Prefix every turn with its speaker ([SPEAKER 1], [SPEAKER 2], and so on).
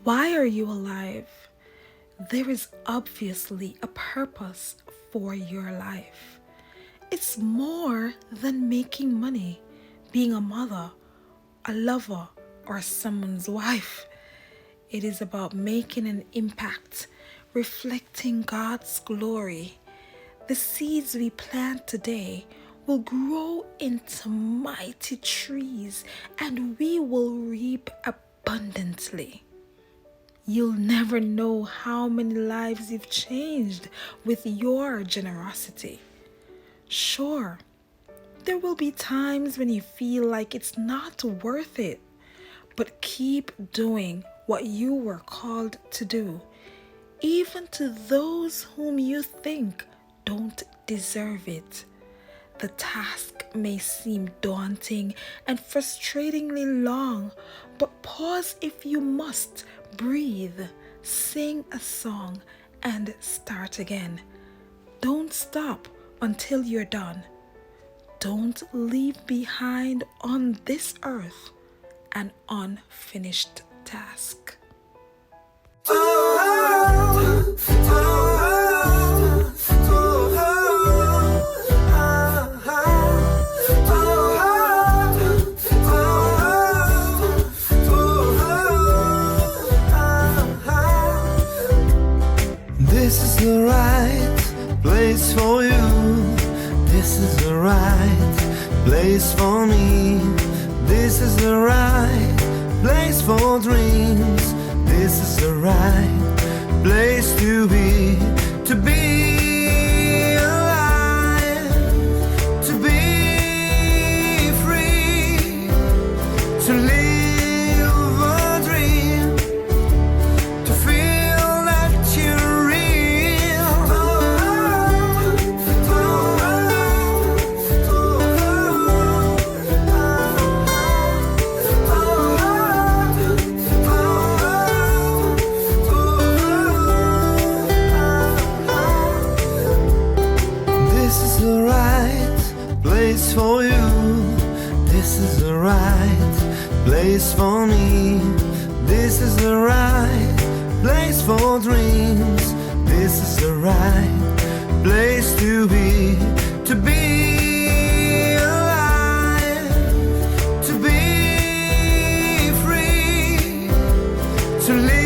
[SPEAKER 1] Why are you alive? There is obviously a purpose for your life. It's more than making money, being a mother, a lover, or someone's wife. It is about making an impact, reflecting God's glory. The seeds we plant today will grow into mighty trees, and we will reap abundantly. You'll never know how many lives you've changed with your generosity. Sure, there will be times when you feel like it's not worth it, but keep doing what you were called to do, even to those whom you think don't deserve it. The task may seem daunting and frustratingly long, but pause if you must, breathe, sing a song, and start again. Don't stop until you're done. Don't leave behind on this earth an unfinished task.
[SPEAKER 2] This is the right place for you. This is the right place for me. This is the right place for dreams. This is the right place to be alive, to be free, to live a dream, to feel that you're real. This is the right place for you. This is the right place for me. This is the right place for dreams. This is the right place to be alive, to be free, to live